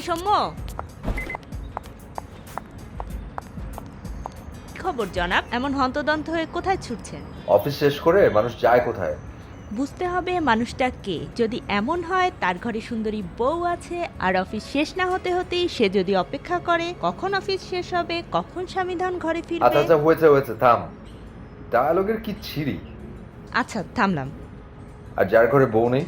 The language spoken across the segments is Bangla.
সৌম্য, খবর জনাব? এমন হন্তদন্ত হয়ে কোথায় ছুটছেন? অফিস শেষ করে মানুষ যায় কোথায়? বুঝতে হবে মানুষটা কে। যদি এমন হয় তার ঘরে সুন্দরী বউ আছে, আর অফিস শেষ না হতে হতেই সে যদি অপেক্ষা করে কখন অফিস শেষ হবে, কখন স্বামীধন ঘরে আচ্ছা ফিরবে। আচ্ছা, হয়েছে থাম। ডায়ালগের কি ছিরি। আচ্ছা থামলাম। আর যার ঘরে বউ নেই?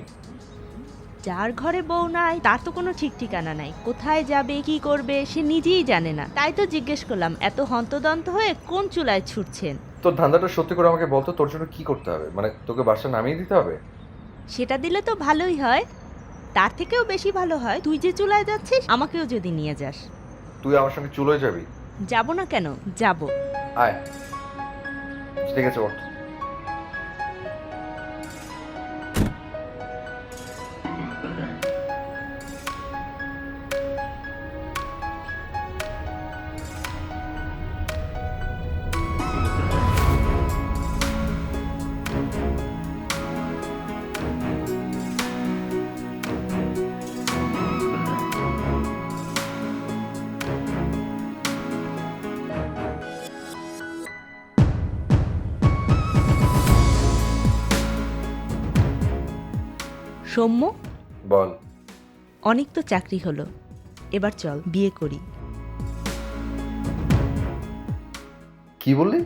যার ঘরে বউ নাই তার তো কোনো ঠিক ঠিকানা নাই, কোথায় যাবে কি করবে সে নিজেই জানে না। তাই তো জিজ্ঞেস করলাম এত হন্তদন্ত হয়ে কোন চুলায় ছুটছেন। তোর ধান্দাটা সত্যি করে আমাকে বলতো, তোর জন্য কি করতে হবে? মানে তোকে বাসা নামিয়ে দিতে হবে? সেটা দিলে তো ভালোই হয়, তার থেকেও বেশি ভালো হয় তুই যে চুলায় যাচ্ছিস আমাকেও যদি নিয়ে যাস। তুই আমার সঙ্গে চুলোয় যাবি? যাব না কেন, যাব। আয়, ঠিক আছে ওঠ। সৌম্য, বল। অনেক তো চাকরি হলো, এবার চল বিয়ে করি। কি বললি?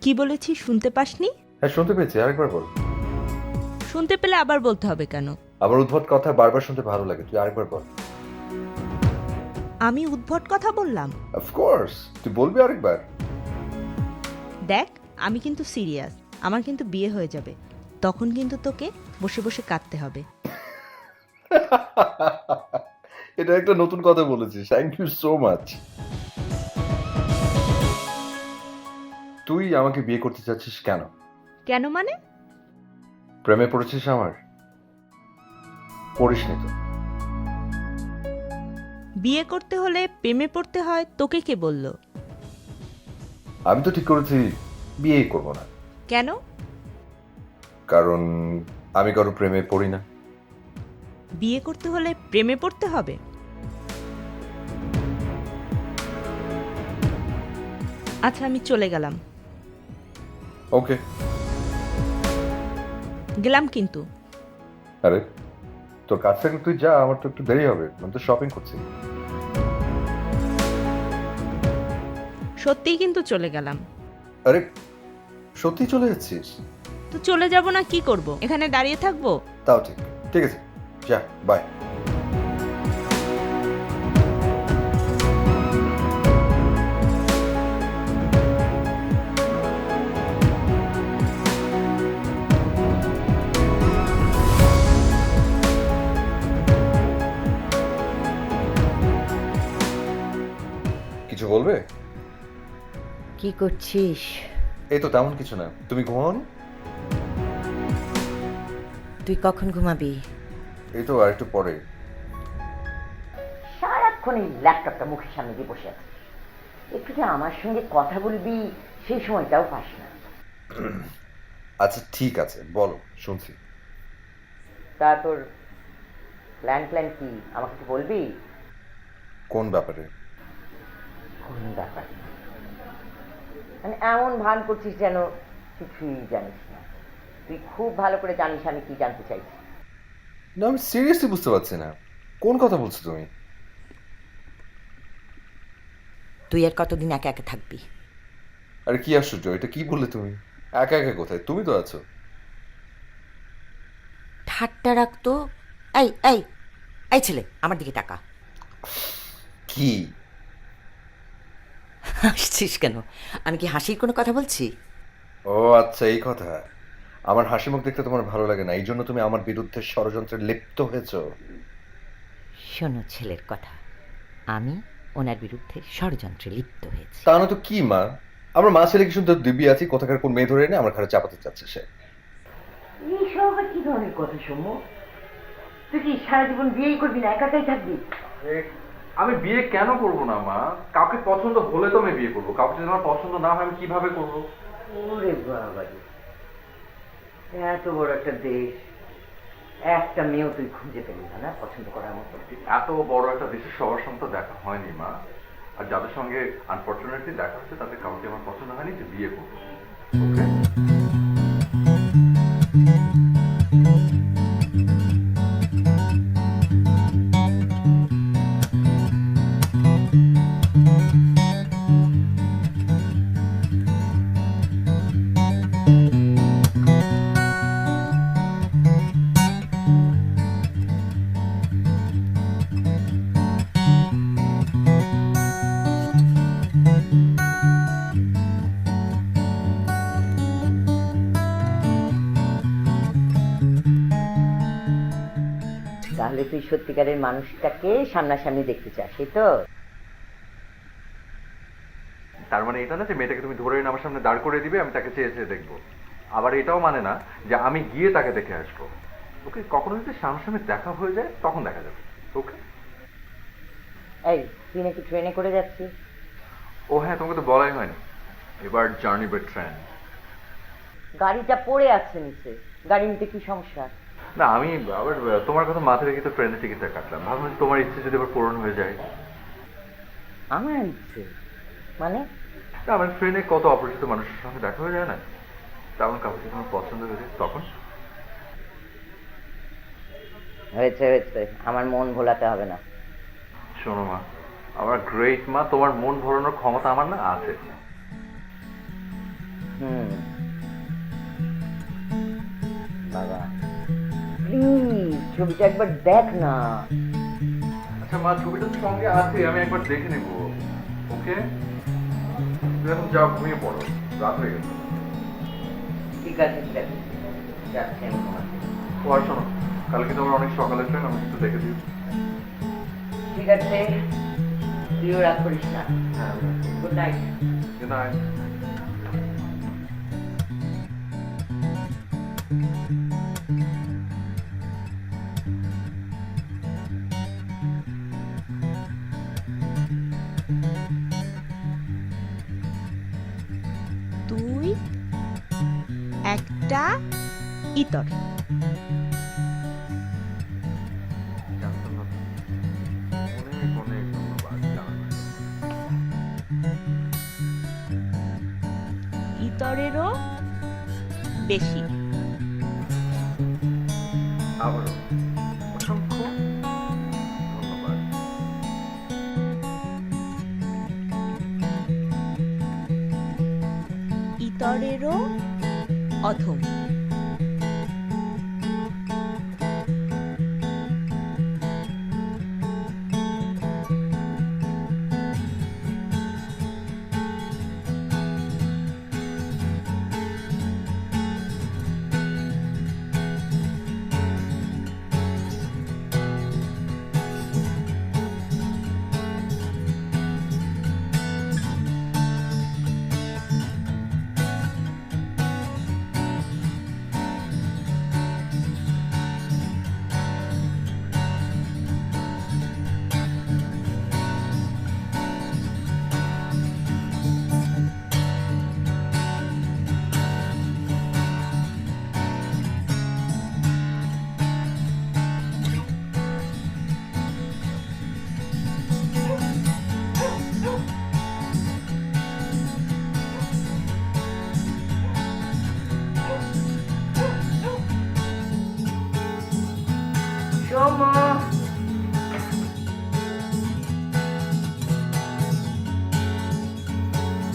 কি বলেছি শুনতে পাসনি? হ্যাঁ শুনতে পেয়েছি, আরেকবার বল। শুনতে পেলে আবার বলতে হবে কেন? আবার উদ্ভট কথা বারবার শুনতে ভালো লাগে, তুই আরেকবার বল। আমি উদ্ভট কথা বললাম? অফকোর্স, তুই বলবি আরেকবার। দেখ, আমি কিন্তু সিরিয়াস, আমার কিন্তু বিয়ে হয়ে যাবে, তখন কিন্তু তোকে বসে বসে কাঁদতে হবে। এটা একটা নতুন কথা বলেছিস, থ্যাংক ইউ সো মাচ। তুই আমাকে বিয়ে করতে চাচ্ছিস কেন? কেন মানে? প্রেমে পড়েছিস আমার? পড়িসনি তো। বিয়ে করতে হলে প্রেমে পড়তে হয় তোকে কে বলল? আমি তো ঠিক করেছি বিয়েই করব না। কেন? কারণ আমি কারো প্রেমে পড়ি না। বিয়ে করতে হলে প্রেমে পড়তে হবে? আচ্ছা আমি চলে গেলাম। ওকে। গেলাম কিন্তু। আরে তোর কাছ থেকে তুই যা, আমার তো একটু দেরি হবে, আমি তো শপিং করছি। সত্যিই কিন্তু চলে গেলাম। আরে সত্যি চলে যাচ্ছিস? তো চলে যাব না কি করব, এখানে দাঁড়িয়ে থাকবো? তাও ঠিক, ঠিক আছে, যা, বাই। কিছু বলবে? কি করছিস? এই তো তেমন কিছু না, তুমি ঘুমাওনি? তুই কখন ঘুমাবি? এই তো আর একটু পরে। সারাক্ষণ এই ল্যাপটপটা মুখের সামনে দিয়ে বসে আছিস, একটু যে আমার সঙ্গে কথা বলবি সেই সময়টাও পাস না। আচ্ছা ঠিক আছে, বলো, শুনছি। তা তোর প্ল্যান কি আমাকে একটু বলবি? কোন ব্যাপারে? কোন ব্যাপার? মানে এমন ভান করছিস যেন কিছুই জানিস না। তুই খুব ভালো করে জানিস আমি কি জানতে চাইছি। না আমি সিরিয়াসলি বুঝতে পারছি না, কোন কথা বলছো তুমি? তুই আর কতদিন একা একা থাকবি? আরে কি আশ্চর্য, এটা কি বললে তুমি? একা একা কোথায়, তুমি তো আছো। ঠাট্টা রাখতো। এই এই এই ছেলে, আমার দিকে তাকা। কি? হাসছিস কেন? আমি কি হাসির কোনো কথা বলছি? ও আচ্ছা, এই কথা। আমার হাসি মুখ দেখতে তোমার ভালো লাগে না, এই জন্য তুমি আমার বিরুদ্ধে ষড়যন্ত্রে লিপ্ত হয়েছো। শোনো ছেলের কথা, আমি ওনার বিরুদ্ধে ষড়যন্ত্রে লিপ্ত হয়েছি। তা না তো কি মা, আমার মা ছেলে কি শুনতে দিব্যি আছি, কোথাকার কোন মেয়ে ধরে এনে আমার ঘরে চাপাতে চাচ্ছে সে। এইসব আবার কি ধরনের কথা সৌম্য? তুই কি সারা জীবন বিয়েই করবি না, একাই থাকবি? আমি বিয়ে কেন করব না মা? কাউকে পছন্দ হলে তো আমি বিয়ে করবো, কাউকে যদি আমার পছন্দ না হয় আমি কিভাবে করবো? ওরে বাবা, এত বড় একটা দেশ, একটা মেয়েও তুই খুঁজে পেলি না, না পছন্দ করার মতো? এত বড় একটা দেশের সবার সঙ্গে তো দেখা হয়নি মা। আর যাদের সঙ্গে আনফর্চুনেটলি দেখা হচ্ছে তাদের কাউকে আমার পছন্দ হয়নি যে বিয়ে করবো। ওকে? তাহলে তুই সত্যিকারের মানুষটাকে সামনাসামনি দেখতে চাস, এই তো? তার মানে এটা না যে মেয়েটাকে তুমি ধরে এনে আমার সামনে দাঁড় করে দিবে, আমি তাকে চেয়ে চেয়ে দেখবো। আবার এটাও মানে না যে আমি গিয়ে তাকে দেখে আসবো। ওকে, কখনো যদি সামনাসামনি দেখা হয়ে যায় তখন দেখা যাবে। ওকে? এই, তুই নাকি ট্রেনে করে যাচ্ছিস? ও হ্যাঁ, তোমাকে তো বলাই হয়নি। এবার জার্নি বাই ট্রেন। গাড়িটা পড়ে আছে নিচে, গাড়ি নিতে কি সমস্যা? না, আমি আবার তোমার কথা মাথায় রেখে তো ট্রেনের টিকিটটা কাটলাম। ভাবলাম যে তোমার ইচ্ছে যদি আবার পূরণ হয়ে যায়। আমার ইচ্ছে মানে? না, আমার ট্রেনে কত অপরিচিত মানুষের সঙ্গে দেখা হয়ে যায় না? তেমন কাউকে যদি আমার পছন্দ হয়ে যায় তখন? হয়েছে হয়েছে, আমার মন ভোলাতে হবে না। শোনো মা, আমার গ্রেট মা, তোমার মন ভরানোর ক্ষমতা আমার না আছে। বাবা প্লিজ ছবিটা একবার দেখ না। আচ্ছা মা, ছবিটার সঙ্গে আছে, আমি একবার দেখে নেব। ওকে, তুমি এখন যাও, ঘুমিয়ে পড়ো, রাত হয়ে গেছে। ঠিক আছে ঠিক আছে, যাচ্ছি আমি ঘুমাতে। ও আর শোনো, কালকে তোমার অনেক সকালে ট্রেন, আমি একটু দেখে দিই। ঠিক আছে, তুইও রাগ করিস না। হ্যাঁ, গুড নাইট। Good night. তুই একটা ইতর। অনেক অনেক ধন্যবাদ জানানোর জন্য। ইতরেরও বেশি। আবারও অসংখ্য ধন্যবাদ। ইতরেরও অধম। সোমো,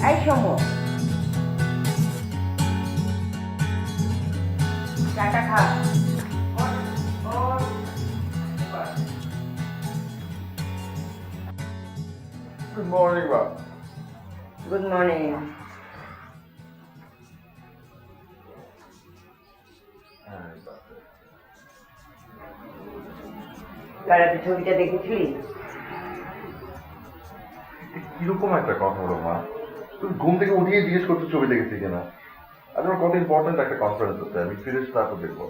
এই সোমো, চাটা খা। গুড মর্নিং মা। Good morning. কারাতে ছবিটা দেখেছিলি? কিরকম একটা কথা হলো মা? তুমি ঘুম থেকে উঠিয়ে জিজ্ঞেস করছো ছবি দেখেছি কিনা। আজ আমার কত ইম্পর্টেন্ট একটা কনফারেন্স হচ্ছে, আমি ফিরে এসে তারপর দেখবো।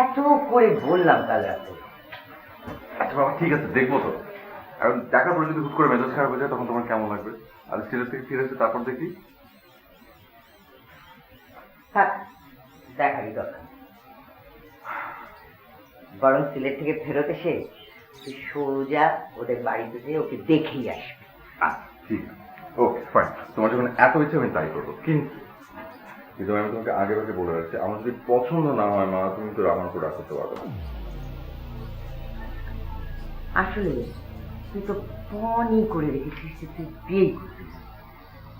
এত করে বললাম কাল রাতে। আচ্ছা বাবা, ঠিক আছে, দেখবো তো। এখন দেখার পরে যদি হুট করে মেজাজ খারাপ হয়ে যায় তখন তোমার কেমন লাগবে? আর সিরিয়াস থেকে ফিরে এসে তারপর দেখি। থাক, দেখারই দরকার। বরং সিলেট থেকে ফেরত এসে তুই সোজা ওদের বাড়িতে যেয়ে ওকে দেখেই আসবি। ঠিক আছে, ওকে ফাইন, তোমার যখন এত ইচ্ছে আমি তাই করবো। কিন্তু আমি তোমাকে আগে আগে বলে রাখছি, আমার যদি পছন্দ না হয় মা, তুমি তো আমার উপর রাগ করতে পারবে না। আসলে তুই তো পণই করে রেখেছিস যে তুই বিয়েই করবি,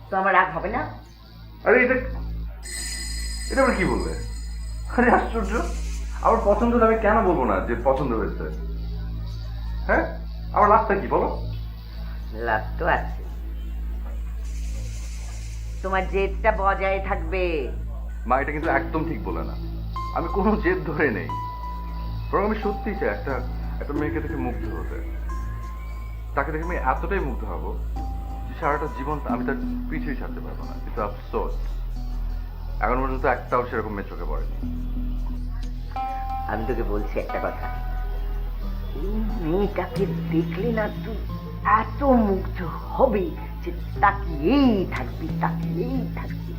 তো আমার রাগ হবে না? আরে এটা এটা আবার কি বললে? আরে আশ্চর্য, আমার পছন্দ হলে আমি কেন বলবো না যে পছন্দ হয়েছে? হ্যাঁ, আমার লাভটা কি বলো? লাভ তো আছে, তোমার জেদটা বজায় থাকবে। মা এটা কিন্তু একদম ঠিক বলে না, আমি কোনো জেদ ধরে নেই, বরং আমি সত্যি চাই একটা একটা মেয়েকে দেখে মুগ্ধ হতে। তাকে দেখে আমি এতটাই মুগ্ধ হব যে সারাটা জীবন আমি তার পিছুই ছাড়তে পারবো না। কিন্তু আফসোস এখন পর্যন্ত একটাও সেরকম মেয়ে চোখে পড়েনি। আমি তোকে বলছি একটা কথা, এই মেয়েটাকে দেখলে না তুই এত মুগ্ধ হবি যে তাকিয়েই থাকবি, তাকিয়েই থাকবি।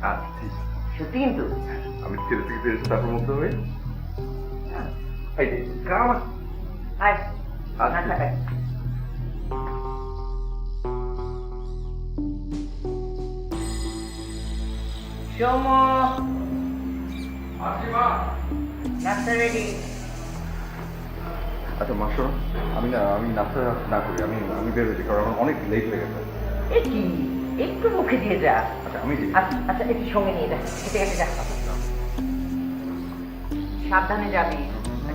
আচ্ছা ঠিক আছে, সত্যি কিন্তু। আমি ছেলে থেকে ফিরেছি তারপর মুগ্ধ হয়ে এই যে কাম। আয়, আচ্ছা। না থাকায়। সোমো, নাস্তা রেডি। আচ্ছা মা শোনো, আমি নাস্তা না করি, আমি বের হয়েছি, কারণ আমার অনেক লেট হয়ে গেছে। এ কি, একটু মুখে দিয়ে যা। আচ্ছা আমি আচ্ছা একটু সঙ্গে নিয়ে যা, হেঁটে হেঁটে যা। সাবধানে যাবি,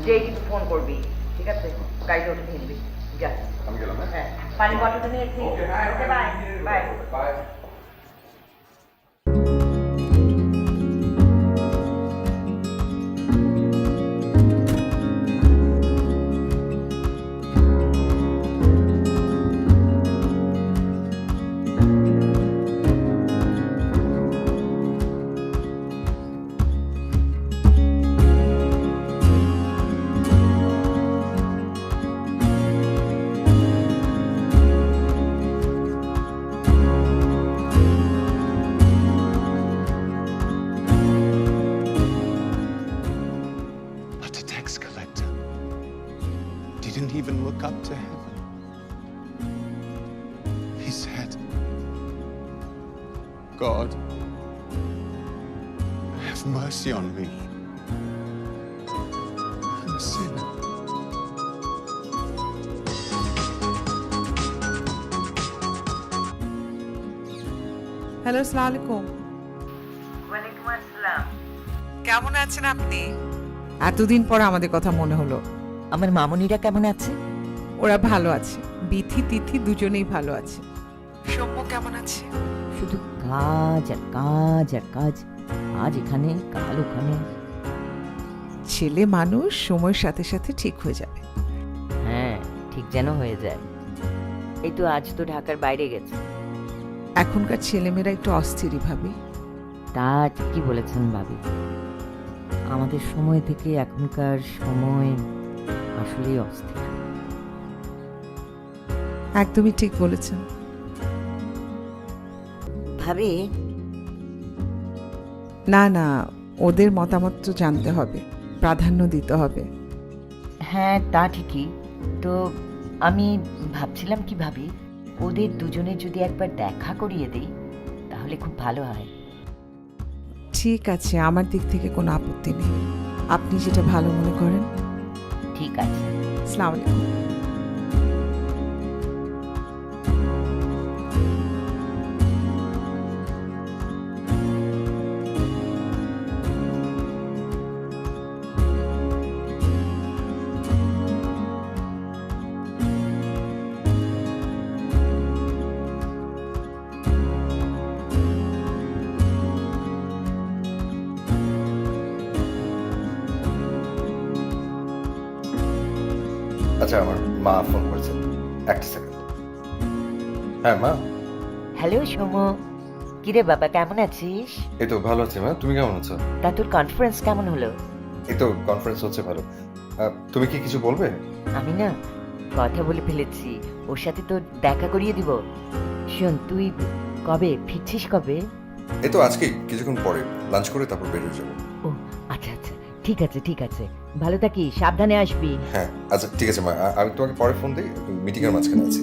যেই কিন্তু ফোন করবি, ঠিক আছে? গাড়িতে উঠে ফিরবি, যা। আমি গেলাম। হ্যাঁ, পানি বটলটা নিয়েছি। Okay, bye bye. Bye. But the tax collector didn't even look up to heaven. He said, God, have mercy on me. I'm a sinner. Hello, আসসালামু আলাইকুম। ওয়ালাইকুম আসসালাম। কেমন আছেন আপনি? এতদিন পর আমাদের কথা মনে হলো। আমার মামুনিরা কেমন আছে? ওরা ভালো আছে, বিথি তিথি দুজনেই ভালো আছে। সৌম্য কেমন আছে? শুধু কাজ আর কাজ আর কাজ, আজ এখানে কাল ওখানে। ছেলে মানুষ সময়ের সাথে সাথে ঠিক হয়ে যাবে। হ্যাঁ, ঠিক যেন হয়ে যায়। এই তো আজ তো ঢাকার বাইরে গেছে। এখনকার ছেলেমেয়েরা একটু অস্থিরই ভাবি। তা কি বলেছেন ভাবি, আমাদের সময় থেকে এখনকার সময় আসলেই অস্থির। একদমই ঠিক বলেছেন ভাবি। না না, ওদের মতামত তো জানতে হবে, প্রাধান্য দিতে হবে। হ্যাঁ তা ঠিকই, তো আমি ভাবছিলাম কি ভাবি, ওদের দুজনে যদি একবার দেখা করিয়ে দেই তাহলে খুব ভালো হয়। ঠিক আছে, আমার দিক থেকে কোনো আপত্তি নেই, আপনি যেটা ভালো মনে করেন। ঠিক আছে। আসসালামু আলাইকুম। আচ্ছা আমার মা ফোন করেছেন, একটা সেকেন্ড। হ্যাঁ মা। হ্যালো সৌম্য, কিরে বাবা কেমন আছিস? এই তো ভালো আছি মা, তুমি কেমন আছো? তা তোর কনফারেন্স কেমন হলো? এই তো কনফারেন্স হচ্ছে ভালো। তুমি কি কিছু বলবে? আমি না কথা বলে ফেলেছি, ওর সাথে তো দেখা করিয়ে দিব। শোন, তুই কবে ফিরছিস কবে? এই তো আজকে কিছুক্ষণ পরে লাঞ্চ করে তারপর বের হয়ে যাবো। ও আচ্ছা আচ্ছা, ঠিক আছে ঠিক আছে, ভালো থাকিস, সাবধানে আসবি। হ্যাঁ আচ্ছা ঠিক আছে মা, আমি তোমাকে পরে ফোন দিই, মিটিংয়ের মাঝখানে আছি।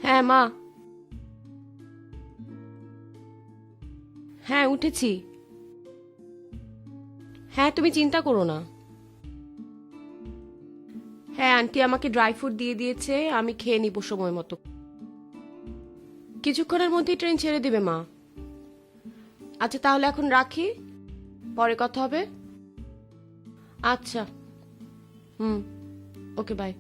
হ্যাঁ মা, হ্যাঁ উঠেছি। হ্যাঁ তুমি চিন্তা করো না। হ্যাঁ আন্টি আমাকে ড্রাই ফ্রুট দিয়ে দিয়েছে, আমি খেয়ে নিব সময় মতো। কিছুক্ষণের মধ্যেই ট্রেন ছেড়ে দিবে মা। আচ্ছা তাহলে এখন রাখি, পরে কথা হবে। আচ্ছা, ওকে বাই।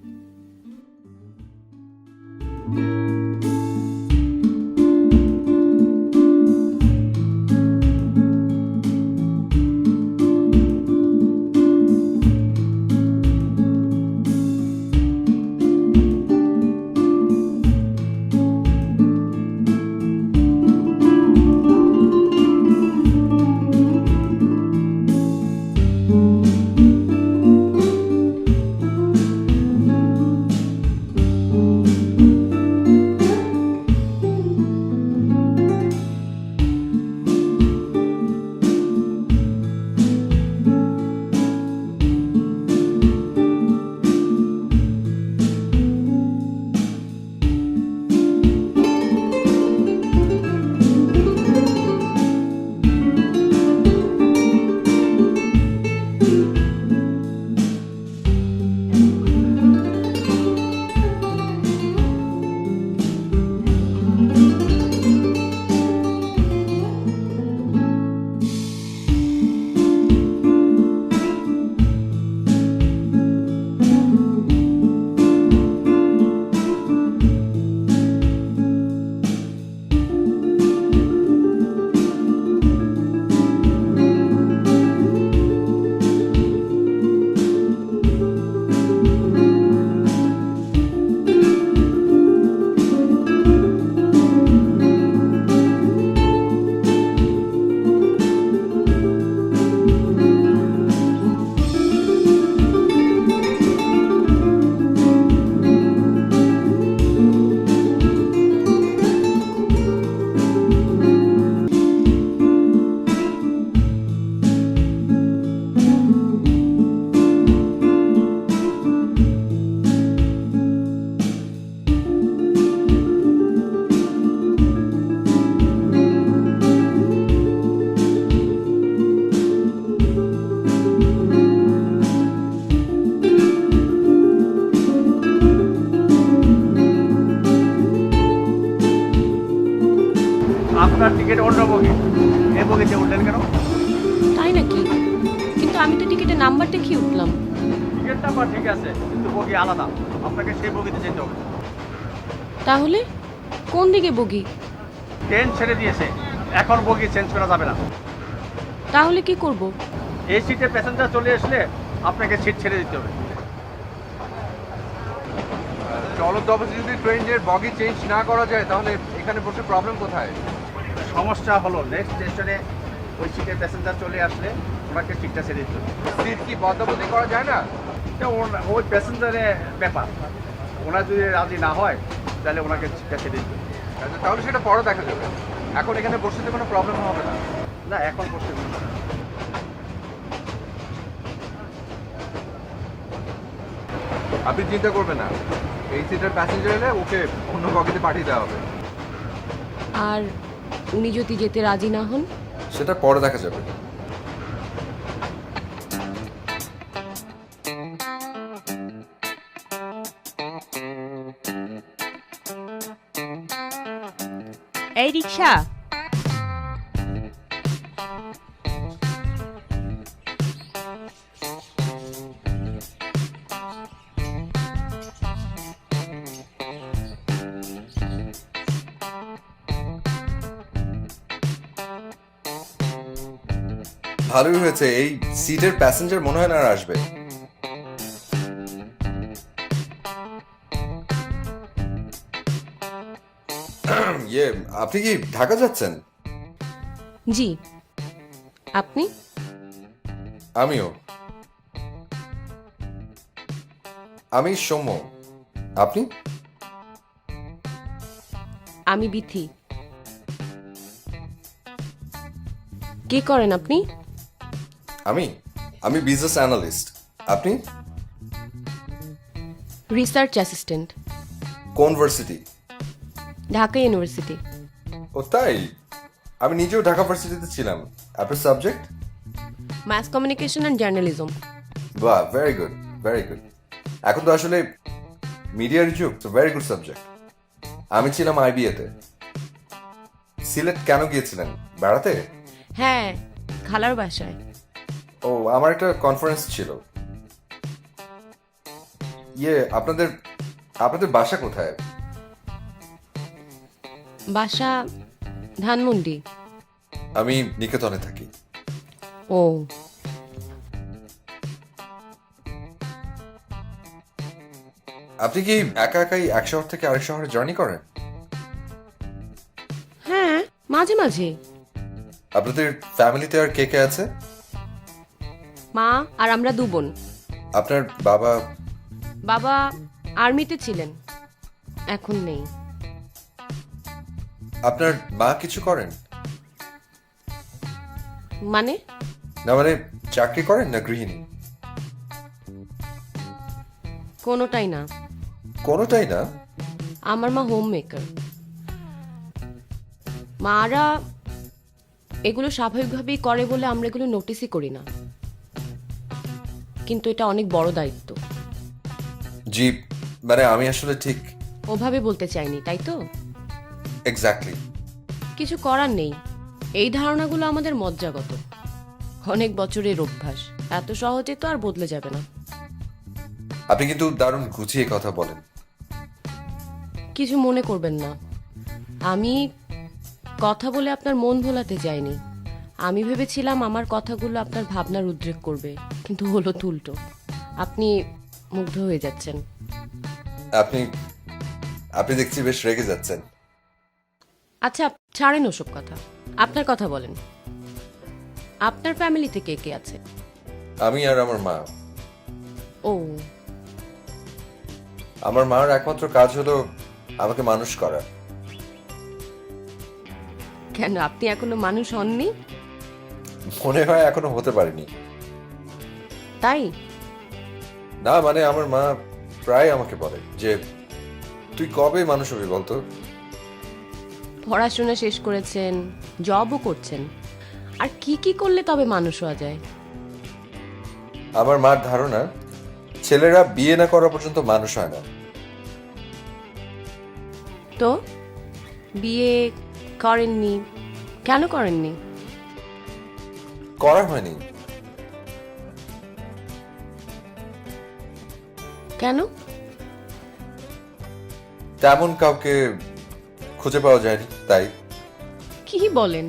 আপনার টিকিট অন্য বগি, এই বগিতে উঠলেন কেন? তাই নাকি? কিন্তু আমি তো টিকিটের নাম্বার দেখেই উঠলাম। টিকিট নাম্বার ঠিক আছে, কিন্তু বগি আলাদা, আপনাকে সেই বগিতে যেতে হবে। তাহলে কোন দিকে বগি? ট্রেন ছেড়ে দিয়েছে, এখন বগি চেঞ্জ করা যাবে না। তাহলে কি করব? এই সিটে প্যাসেঞ্জার চলে আসলে আপনাকে সিট ছেড়ে দিতে হবে। চলন্ত অবস্থায় যদি ট্রেনের বগি চেঞ্জ না করা যায় তাহলে এখানে বসে প্রবলেম কোথায়? সমস্যা হলো নেক্সট স্টেশনে ওই সিটের প্যাসেঞ্জার চলে আসলে ওনাকে সিটটা ছেড়ে দিতে হবে। সিট কি বদলাবদলি করা যায় না? এটা ওই প্যাসেঞ্জারের ব্যাপার, ওনার যদি রাজি না হয় তাহলে ওনাকে সিটটা ছেড়ে দিতে হবে। আচ্ছা, তাহলে সেটা পরে দেখা যাবে। এখন এখানে বসতে কোনো প্রবলেম হবে না। না এখন বসতে দিন। আপনি চিন্তা করবেন না, এই সিটের প্যাসেঞ্জার এলে ওকে অন্য বগিতে পাঠিয়ে দেওয়া হবে। আর উনি যদি যেতে রাজি না হন? সেটা পরে দেখা যাবে। এই রিক্সা, ভালোই হয়েছে, এই সিটের প্যাসেঞ্জার মনে হয় না আর আসবে। ইয়ে, আপনি কি ঢাকা যাচ্ছেন? জি। আপনি? আমিও। আমি সৌম্য। আপনি? আমি বিথি। কি করেন আপনি? আমি বিজনেস অ্যানালিস্ট। আপনি? রিসার্চ অ্যাসিস্ট্যান্ট, কোন ভার্সিটি? ঢাকা ইউনিভার্সিটি। ও তাই, আমি নিজেও ঢাকা ভার্সিটিতে ছিলাম। আপনার subject? Mass communication and journalism. বাহ, ভেরি গুড, ভেরি গুড। এখন তো আসলে মিডিয়ার যুগ, তো ভেরি গুড সাবজেক্ট। আমি ছিলাম আইবিএতে। সিলেট কেন গিয়েছিলেন? বেড়াতে? হ্যাঁ, খালার বাসায়। ও, আমার একটা কনফারেন্স ছিল। ইয়ে, আপনাদের বাসা কোথায়? বাসা ধানমন্ডি। আমি নিকেতনে থাকি। ও, আপনি কি একা একাই এক শহর থেকে আরেক শহরে জার্নি করেন? হ্যাঁ, মাঝে মাঝে। আপনাদের ফ্যামিলিতে আর কে কে আছে? মা আর আমরা 2 বোন। আপনার বাবা? বাবা আর্মিতে ছিলেন, এখন নেই। আপনার মা কিছু করেন? মানে? না মানে, চাকরি করেন না গৃহিণী? কোনোটাই না। কোনোটাই না? আমার মা হোম মেকার। মারা এগুলো স্বাভাবিকভাবেই করে বলে আমরা এগুলো নোটিসই করি না, কিন্তু এটা অনেক বড় দায়িত্ব। জি, মানে আমি আসলে ঠিক ওভাবে বলতে চাইনি, তাই তো? এক্স্যাক্টলি। কিছু করার নেই, এই ধারণাগুলো আমাদের মজ্জাগত, অনেক বছরের অভ্যাস, এত সহজে তো আর বদলে যাবে না। আপনি কিন্তু দারুণ গুছিয়ে কথা বলেন। কিছু মনে করবেন না, আমি কথা বলে আপনার মন ভোলাতে চাইনি। আমি ভেবেছিলাম আমার কথাগুলো আপনার ভাবনার উদ্রেক করবে, কিন্তু হলো তো উল্টো। আপনি মুগ্ধ হয়ে যাচ্ছেন। আপনি দেখছি বেশ রেগে যাচ্ছেন। আচ্ছা, ছাড়েন ওসব কথা, আপনার কথা বলেন। আপনার ফ্যামিলিতে কে কে আছে? আমি আর আমার মা। ও, আমার মার একমাত্র কাজ হলো আমাকে মানুষ করা। কেন আপনি এখনো মানুষ হননি? মনে হয় এখনো হতে পারিনি। তাই? না মানে, আমার মা প্রায় আমাকে বলে যে তুই কবে মানুষ হবি বলতো। পড়াশোনা শেষ করেছেন, জবও করছেন, আর কি কি করলে তবে মানুষ হওয়া যায়? আমার মার ধারণা ছেলেরা বিয়ে না করা পর্যন্ত মানুষ হয় না। তো বিয়ে করেননি কেন? করেননি? করা হয়নি। কেন? তেমন কাউকে খুঁজে পাওয়া যায়নি, তাই। কি বলেন?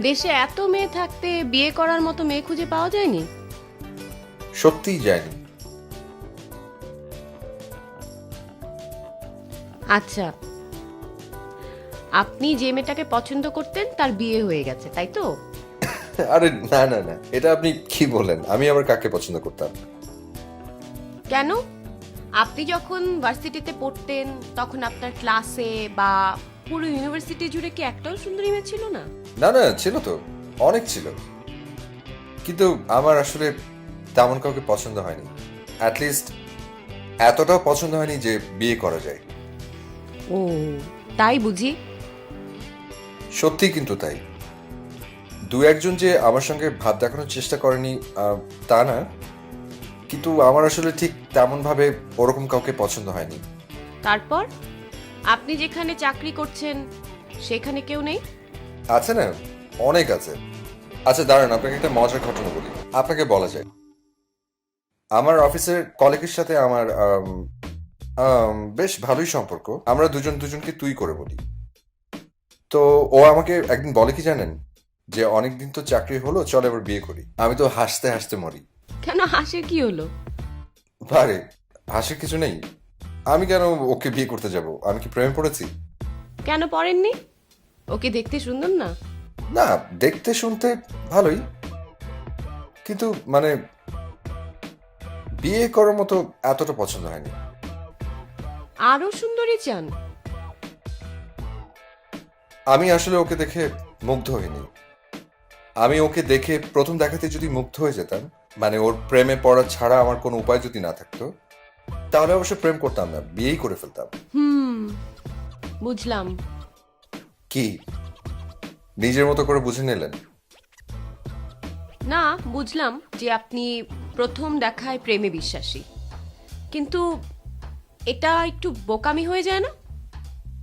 দেশে এত মেয়ে থাকতে বিয়ে করার মতো মেয়ে খুঁজে পাওয়া যায়নি? সত্যিই যায়নি। আচ্ছা, আপনি যে মেয়েটাকে পছন্দ করতেন তার বিয়ে হয়ে গেছে, তাই তো? আরে না না না, এটা আপনি কি বলেন? আমি আবার কাকে পছন্দ করতাম? কেন? আপনি যখন ভার্সিটিতে পড়তেন তখন আপনার ক্লাসে বা পুরো ইউনিভার্সিটি জুড়ে কি একটাও সুন্দরী মেয়ে ছিল না? না না, ছিল তো, অনেক ছিল, কিন্তু আমার আসলে তেমন কাউকে পছন্দ হয়নি। অ্যাটলিস্ট এতটাও পছন্দ হয়নি যে বিয়ে করা যায়। ও, তাই বুঝি? সত্যি কিন্তু তাই। দু একজন যে আমার সঙ্গে ভাব দেখানোর চেষ্টা করেনি তা না, কিন্তু আমার আসলে ঠিক তেমন ভাবে ওরকম কাউকে পছন্দ হয়নি। তারপর আপনি যেখানে চাকরি করছেন সেখানে কেউ নেই? আছে না, অনেক আছে। আচ্ছা দাঁড়ান, আপনাকে একটা মজার ঘটনা বলি, আপনাকে বলা যায়। আমার অফিসের কলিগের সাথে আমার বেশ ভালোই সম্পর্ক। আমরা দুজন দুজনকে তুই করে বলি। তো ও আমাকে একদিন বলে কি জানেন, যে অনেকদিন তো চাকরি হলো, চল এবার বিয়ে করি। আমি তো হাসতে হাসতে মরি। কেন, হাসে কি হলো? বারে, হাসির কিছু নেই। আমি কেন ওকে বিয়ে করতে যাব? আমি কি প্রেমে পড়েছি? কেন পড়েননি? ওকে দেখতে সুন্দর না? না, দেখতে শুনতে ভালোই, কিন্তু মানে বিয়ে করার মতো এতটা পছন্দ হয়নি। আরো সুন্দরী চান? আমি আসলে ওকে দেখে মুগ্ধ হইনি। আমি ওকে দেখে প্রথম দেখাতে যদি মুগ্ধ হয়ে যেতাম, মানে ওর প্রেমে পড়া ছাড়া আমার কোনো উপায় যদি না থাকতো, তাহলে অবশ্য প্রেম করতাম না, বিয়েই করে ফেলতাম। বুঝলাম। কি নিজের মতো করে বুঝে নিলেন? না, বুঝলাম যে আপনি প্রথম দেখায় প্রেমে বিশ্বাসী, কিন্তু এটা একটু বোকামি হয়ে যায় না?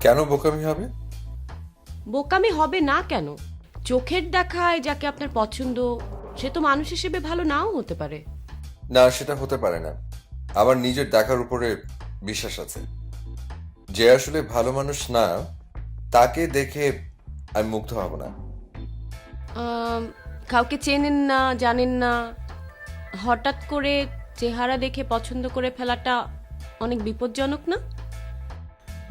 কেন বোকামি হবে? বোকামি হবে না কেন? চোখের দেখায় যাকে আপনার পছন্দ সে তো মানুষ হিসেবে ভালো নাও হতে পারে। না, সেটা হতে পারে না। আমার নিজের দেখার উপরে বিশ্বাস আছে। যে আসলে ভালো মানুষ না, তাকে দেখে আমি মুগ্ধ হব না। কাউকে চেনেন না, জানেন না, হঠাৎ করে চেহারা দেখে পছন্দ করে ফেলাটা অনেক বিপজ্জনক না?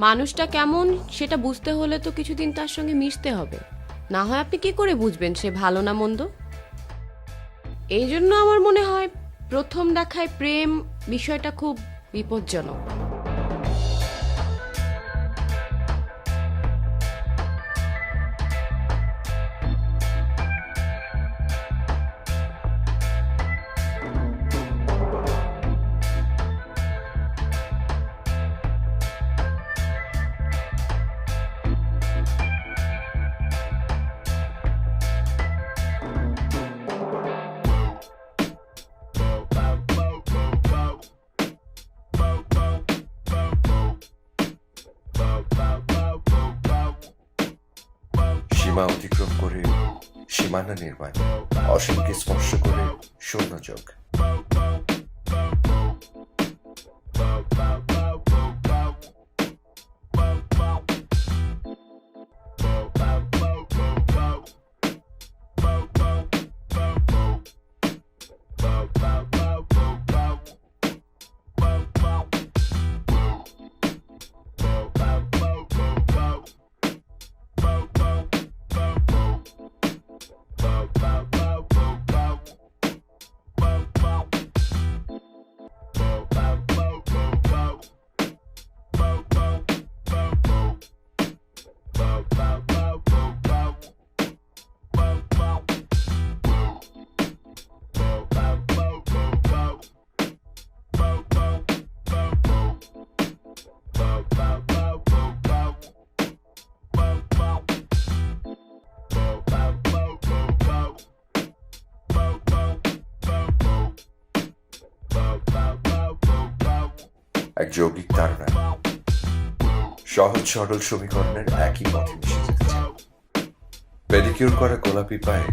মানুষটা কেমন সেটা বুঝতে হলে তো কিছুদিন তার সঙ্গে মিশতে হবে, না হয় আপনি কি করে বুঝবেন সে ভালো না মন্দ? এই জন্য আমার মনে হয় প্রথম দেখায় প্রেম বিষয়টা খুব বিপজ্জনক। সীমা অতিক্রম করে সীমানা নির্মাণ, অসীমকে স্পর্শ করে শূন্য চোখ। এক যৌগিক ধারণা সহজ সরল সমীকরণের একই পথে মিশে যেতে চায়। পেডিকিউর করা গোলাপি পায়ে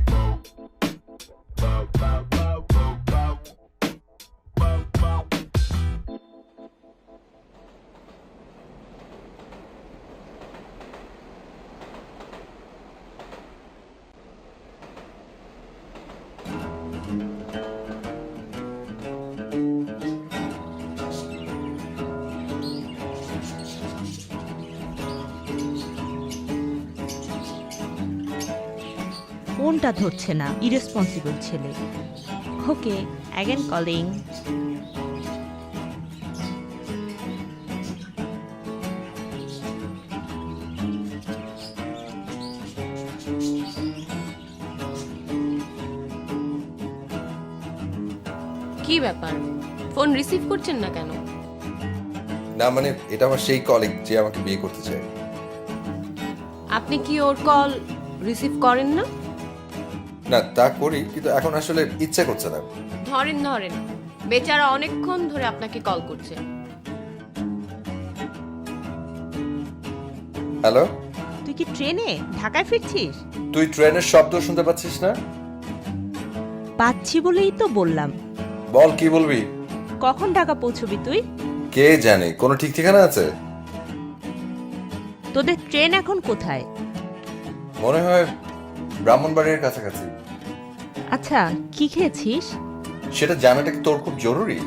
ফোনটা ধরছে না, ইরেসপন্সিবল ছেলে। ওকে, অ্যাগেন কলিং। কি ব্যাপার, ফোন রিসিভ করছেন না কেন? না মানে এটা আমার সেই কলিগ যে আমাকে বিয়ে করতে চায়। আপনি কি ওর কল রিসিভ করেন না? না তা করি, কিন্তু এখন আসলে ইচ্ছা করছে না। ধরেন ধরেন, বেচারা অনেকক্ষণ ধরে আপনাকে কল করছে। হ্যালো, তুই কি ট্রেনে ঢাকায় ফিরছিস? তুই ট্রেনের শব্দ শুনতে পাচ্ছিস না? পাচ্ছি বলেই তো বললাম। বল কি বলবি? কখন ঢাকা পৌঁছবি তুই? কে জানে, কোনো ঠিক ঠিকানা আছে? তোদের ট্রেন এখন কোথায়? মনে হয় ব্রাহ্মণবাড়ির কাছাকাছি। আচ্ছা, কি খেয়েছিস? সেটা জানাটা কি তোর খুব জরুরি?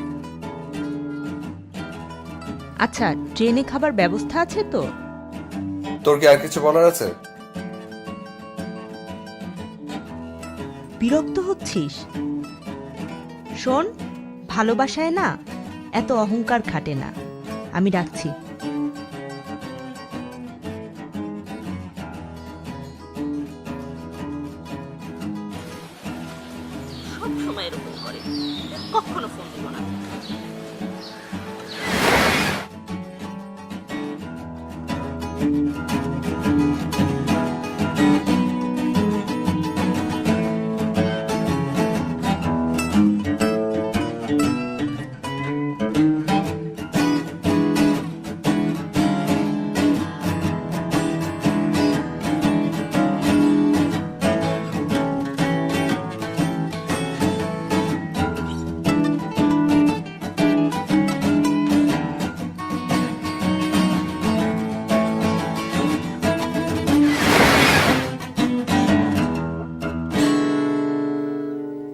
আচ্ছা, ট্রেনে খাবার ব্যবস্থা আছে তো? তোর কি আর কিছু বলার আছে? বিরক্ত হচ্ছিস? শোন, ভালোবাসায় না এত অহংকার খাটে না। আমি রাখছি। সব সময় এরকম করে, কখনো ফোন দিব না।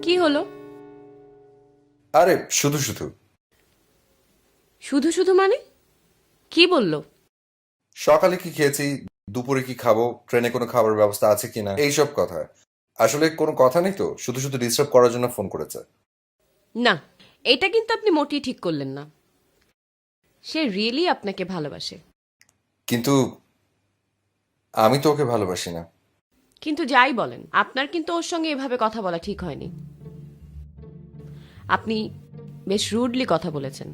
কি হলো? আরে শুধু শুধু। শুধু শুধু মানে কি বললো? সকালে কি খেয়েছি, দুপুরে কি খাবো, ট্রেনে কোনো খাবার ব্যবস্থা আছে কিনা, এইসব কথা। আসলে কোনো কথা নেই তো, শুধু শুধু ডিস্টার্ব করার জন্য ফোন করেছে। না, এটা কিন্তু আপনি মোটেই ঠিক করলেন না। সে রিয়েলি আপনাকে ভালোবাসে। কিন্তু আমি তো ওকে ভালোবাসি না। কিন্তু যাই বলেন, আপনার কিন্তু ওর সঙ্গে এভাবে কথা বলা ঠিক হয়নি। আপনি বেশ রুডলি কথা বলেছেন।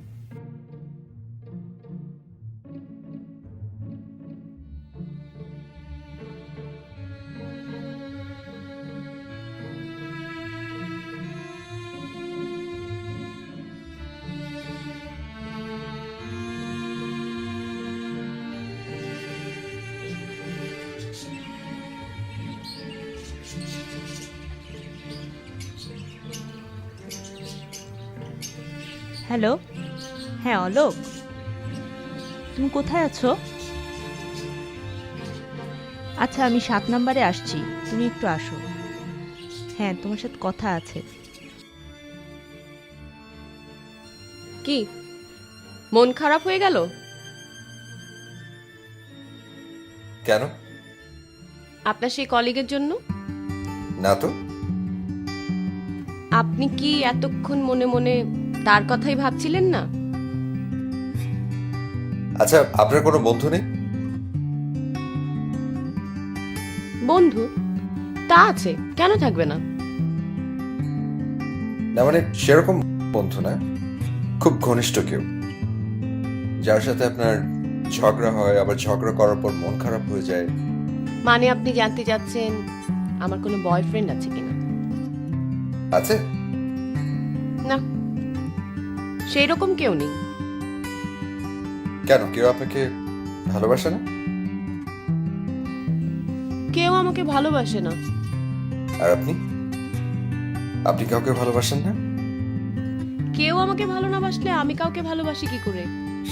হ্যালো, হ্যাঁ অলোক, তুমি কোথায় আছো? আচ্ছা, আমি 7 নম্বরে আসছি, তুমি একটু আসো। হ্যাঁ, তোমার সাথে কথা আছে। কি মন খারাপ হয়ে গেল? কেন? আপনার সেই কলিগের জন্য? না তো। আপনি কি এতক্ষণ মনে মনে তার কথাই ভাবছিলেন না? আচ্ছা, আপনার কোনো বন্ধু নেই? বন্ধু তা আছে, কেন থাকবে না? না মানে সেরকম বন্ধু না, খুব ঘনিষ্ঠ কেউ, যার সাথে আপনার ঝগড়া হয়, আবার ঝগড়া করার পর মন খারাপ হয়ে যায়। মানে আপনি জানতে চাচ্ছেন আমার কোনো বয়ফ্রেন্ড আছে কিনা? আছে? না, সেই রকম কেউ নেই। কেন, কেউ আপনাকে ভালোবাসে না? কেউ আমাকে ভালোবাসে না। আর আপনি আপনি কাউকে ভালোবাসেন না? কেউ আমাকে ভালো না বাসলে আমি কাউকে ভালোবাসি কি করে?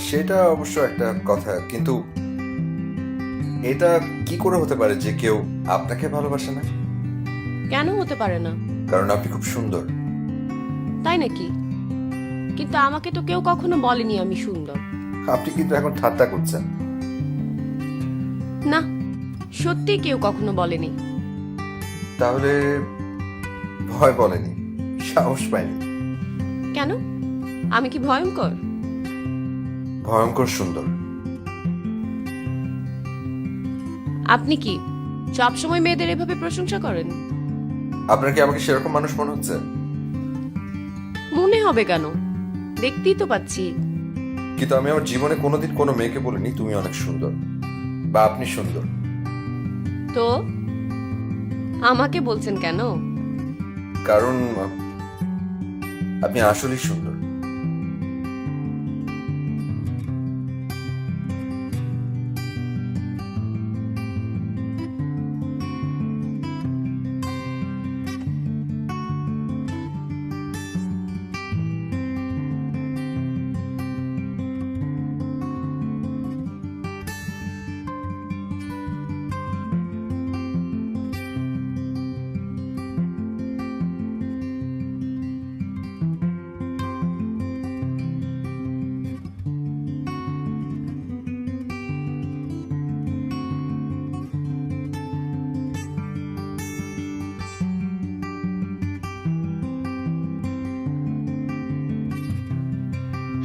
সেটা অবশ্য একটা কথা, কিন্তু এটা কি করে হতে পারে যে কেউ আপনাকে ভালোবাসে না? কেন হতে পারে না? কারণ আপনি খুব সুন্দর। তাই নাকি? কিন্তু আমাকে তো কেউ কখনো বলেনি আমি সুন্দর। আপনি কিন্তু এখন ঠাট্টা করছেন। না, সত্যি কেউ কখনো বলেনি। তাহলে ভয় বলেনি, সাহস পায়নি। কেন? আমি কি ভয়ঙ্কর? ভয়ঙ্কর সুন্দর। আপনি কি সবসময় মেয়েদের এভাবে প্রশংসা করেন? আপনার কি আমাকে সেরকম মানুষ মনে হচ্ছে? মনে হবে কেন? দেখতেই তো পাচ্ছি। কিন্তু আমি আমার জীবনে কোনোদিন কোনো মেয়েকে বলিনি তুমি অনেক সুন্দর বা আপনি সুন্দর। তো আমাকে বলছেন কেন? কারণ আপনি আসলেই সুন্দর।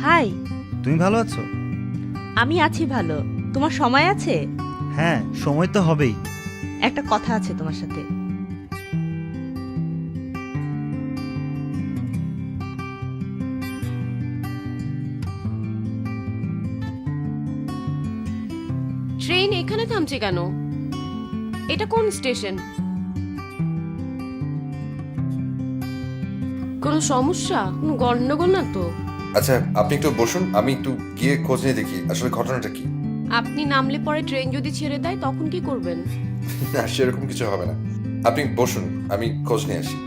হাই, তুমি ভালো আছো? আমি আছি ভালো। তোমার সময় আছে? হ্যাঁ, সময় তো হবেই। একটা কথা আছে তোমার সাথে। ট্রেন এখানে থামছে কেন? এটা কোন স্টেশন? কোনো সমস্যা? কোনো গন্ডগোল না তো? আচ্ছা আপনি একটু বসুন, আমি একটু গিয়ে খোঁজ নিয়ে দেখি আসলে ঘটনাটা কি। আপনি নামলে পরে ট্রেন যদি ছেড়ে দেয় তখন কি করবেন? না সেরকম কিছু হবে না, আপনি বসুন, আমি খোঁজ নিয়ে আসি।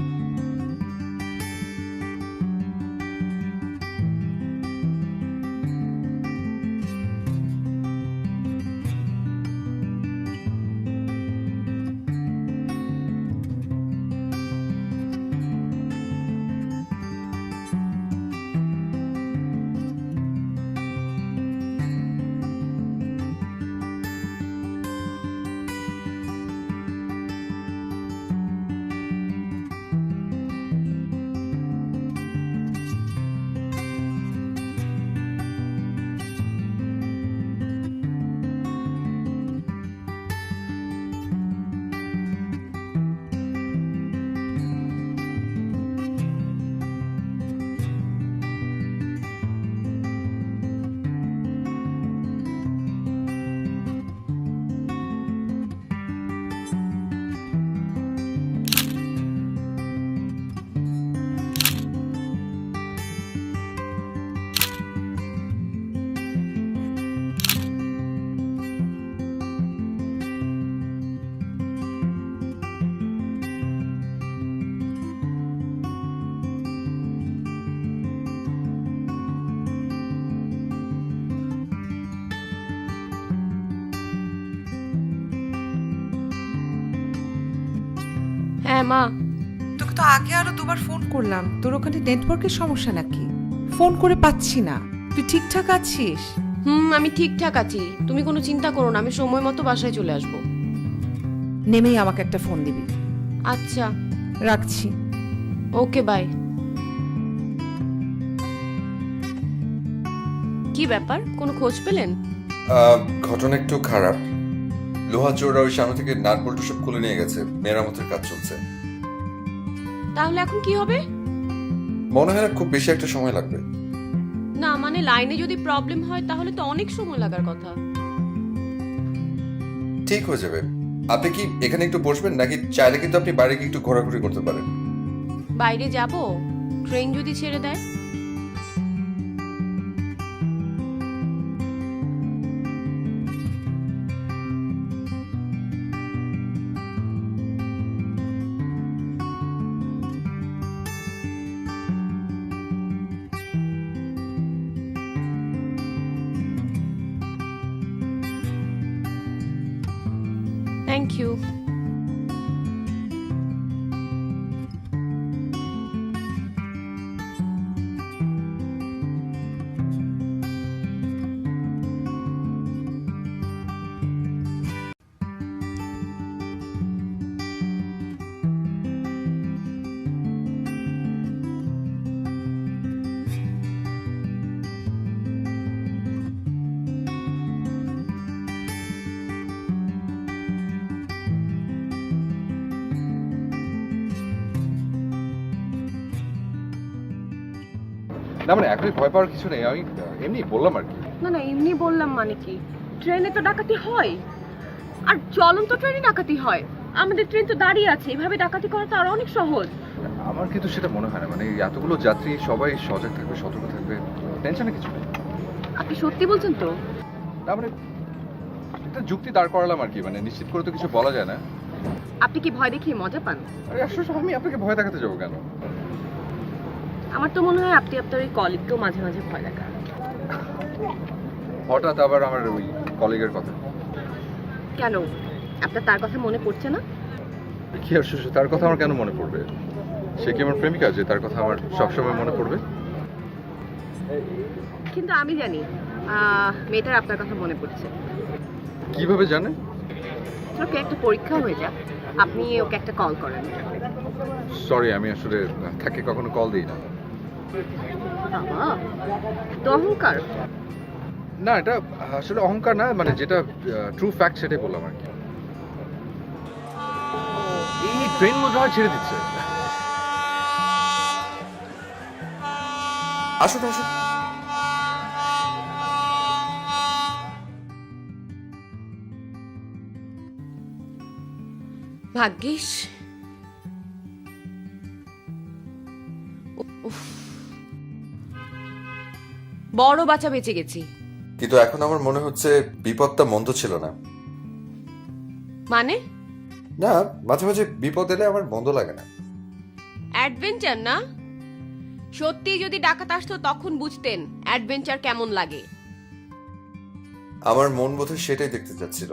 হ্যাঁ মা। তোকে তো আগে আরো দুবার ফোন করলাম, তোর ওখানে নেটওয়ার্কের সমস্যা নাকি? ফোন করে পাচ্ছি না, তুই ঠিকঠাক আছিস? আমি ঠিকঠাক আছি, তুমি কোনো চিন্তা করো না, আমি সময় মতো বাসায় চলে আসবো। নেমেই আমাকে একটা ফোন দিবি। আচ্ছা, রাখছি। Okay bye. কি ব্যাপার, কোনো খোঁজ পেলেন? ঘটনা একটু খারাপ। লোহা চোররা ওই সামনে থেকে নাট বল্টু সব খুলে নিয়ে গেছে, মেরামতের কাজ চলছে। তাহলে এখন কি হবে? মনে হয় না খুব বেশি একটা সময় লাগবে। না মানে লাইনে যদি প্রবলেম হয় তাহলে তো অনেক সময় লাগার কথা। ঠিক হয়ে যাবে। আপনি কি এখানে একটু বসবেন নাকি চাইলে কিন্তু আপনি বাইরে গিয়ে একটু ঘোরাঘুরি করতে পারেন। বাইরে যাব, ট্রেন যদি ছেড়ে দেয়? Thank you. না মানে এখনই ভয় পাওয়ার কিছু নেই, আমি এমনি বললাম আর কি। না না, এমনি বললাম মানে কি, ট্রেনে তো ডাকাতি হয়, আর চলন্ত ট্রেনে ডাকাতি হয়। আমাদের ট্রেন তো দাঁড়িয়ে আছে, এভাবে ডাকাতি করা তো আর অনেক সহজ। আমার কিন্তু সেটা মনে হয় না, মানে এতগুলো যাত্রী সবাই সজাগ থাকবে, সতর্ক থাকবে, টেনশনে কিছু নেই। আপনি সত্যি বলছেন তো? না মানে একটা যুক্তি দাঁড় করালাম আর কি, মানে নিশ্চিত করে তো কিছু বলা যায় না। আপনি কি ভয় দেখিয়ে মজা পান? আরে আসলে আমি আপনাকে ভয় দেখাতে যাবো কেন? আমার তো মনে হয় আপনি আপনার ওই কলিগকেও মাঝে মাঝে ভয় দেখান। হঠাৎ আবার আমার ওই কলিগের কথা? কেন, আপনার তার কথা মনে পড়ছে না? কি আর শিশু, তার কথা আমার কেন মনে পড়বে? সে কি আমার প্রেমিকা যে তার কথা আমার সবসময় মনে পড়বে? কিন্তু আমি জানি মেয়েটার আপনার কথা মনে পড়ছে। কিভাবে জানে? ওকে একটা পরীক্ষা হয়ে যাক, আপনি ওকে একটা কল করেন। সরি, আমি আসলে তাকে কখনো কল দিই না। বাবা, এত অহংকার! না, এটা আসলে অহংকার না, মানে যেটা ট্রু ফ্যাক্ট সেটাই বললাম আর কি। এই ট্রেন মধ্যে হয় ছেড়ে দিচ্ছে। আসুন আসুন। ভাগ্যিস। উফ, বড় বাঁচা বেঁচে গেছি। কিন্তু এখন আমার মনে হচ্ছে বিপদটা মন্দ ছিল না। মানে না, মাঝে মাঝে বিপদ এলে আমার মন্দ লাগে না। অ্যাডভেঞ্চার না? সত্যি যদি ডাকাত আসতো তখন বুঝতেন অ্যাডভেঞ্চার কেমন লাগে। আমার মন বোধহয় সেটাই দেখতে চাচ্ছিল।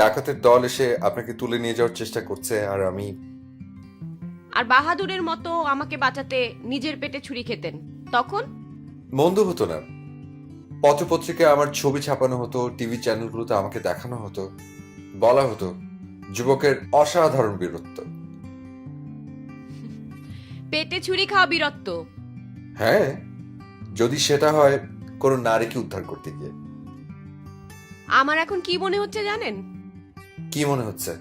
ডাকাতের দল এসে আপনাকে তুলে নিয়ে যাওয়ার চেষ্টা করছে, আর আমি। আর বাহাদুরের মতো আমাকে বাঁচাতে নিজের পেটে ছুরি খেতেন, তখন মন্দ হতো না। পত্রপত্রিকায় আমার ছবি ছাপানো হতো, টিভি চ্যানেলগুলোতে আমাকে দেখানো হতো, বলা হতো যুবকের অসাধারণ বীরত্ব। পেটে ছুরি খাওয়া বীরত্ব? হ্যাঁ, যদি সেটা হয় কোনো নারীকে উদ্ধার করতে গিয়ে। আমার এখন কি মনে হচ্ছে জানেন? কি মনে হচ্ছে?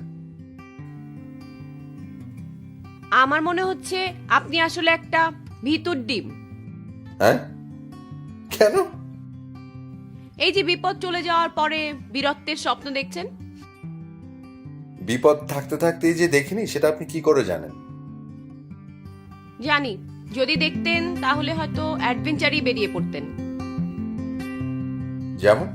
আমার মনে হচ্ছে আপনি আসলে একটা ভিতুর ডিম। হ্যাঁ? কেন? এই যে বিপদ চলে যাওয়ার পরে বীরত্বের স্বপ্ন দেখছেন। বিপদ থাকতে থাকতেই যে দেখিনি সেটা আপনি কি করে জানেন? জানি, যদি দেখতেন তাহলে হয়তো অ্যাডভেঞ্চারই বেরিয়ে পড়তেন। যেমন?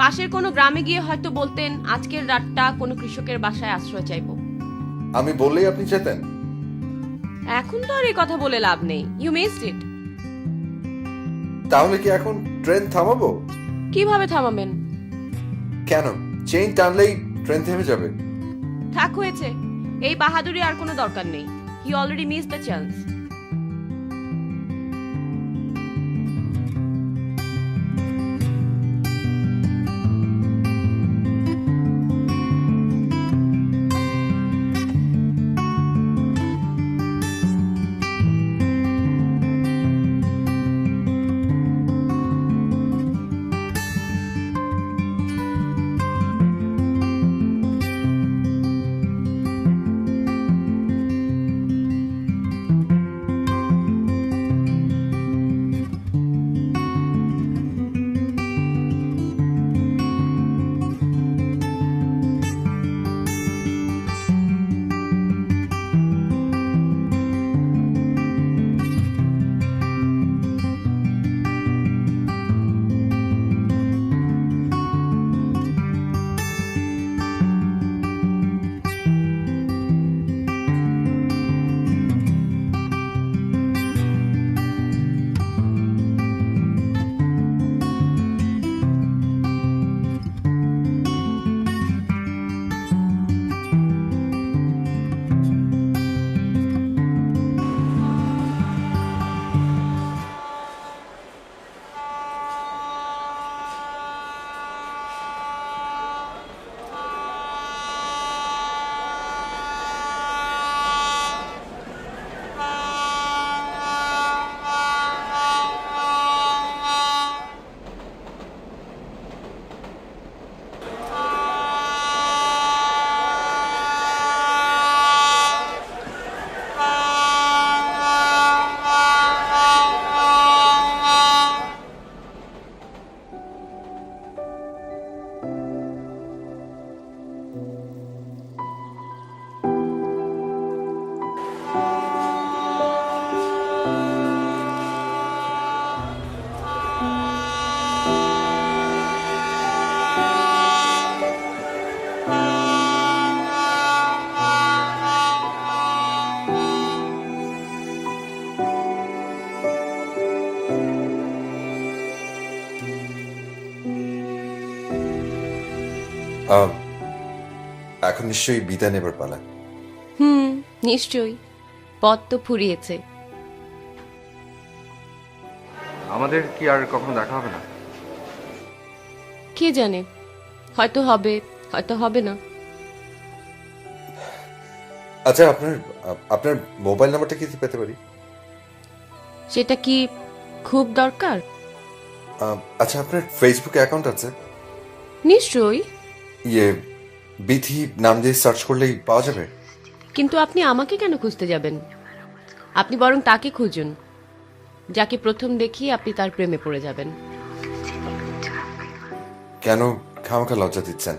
পাশের কোনো গ্রামে গিয়ে হয়তো বলতেন আজকের রাতটা কোনো কৃষকের বাসায় আশ্রয় চাইবো। আমি বললেই আপনি যেতেন? এখন তো আর এই কথা বলে লাভ নেই, ইউ মিসড ইট। তাহলে কি এখন ট্রেন থামাবো? কিভাবে থামাবেন? কেন, চেইন টানলেই ট্রেন থেমে যাবে। থাক, হয়েছে। এই বাহাদুরি আর কোনো দরকার নেই। হি অলরেডি মিস দ্য চান্স। আহ, এখন নিশ্চয়ই বিদায় নেবার পালা। হুম, নিশ্চয়ই। পথ তো ফুরিয়েছে। আমাদের কি আর কখনো দেখা হবে না? কে জানে, হয়তো হবে, হয়তো হবে না। আচ্ছা, আপনার আপনার মোবাইল নাম্বারটা কি পেতে পারি? সেটা কি খুব দরকার? আচ্ছা, আপনার ফেসবুকে অ্যাকাউন্ট আছে? নিশ্চয়ই। ইয়ে, বিথি নাম দিয়ে সার্চ করলেই পাওয়া যাবে? কিন্তু আপনি আমাকে কেন খুঁজতে যাবেন? আপনি বরং তাকে খুঁজুন, যাকে প্রথম দেখি আপনি তার প্রেমে পড়ে যাবেন। কেন খামাখা লজ্জা দিচ্ছেন?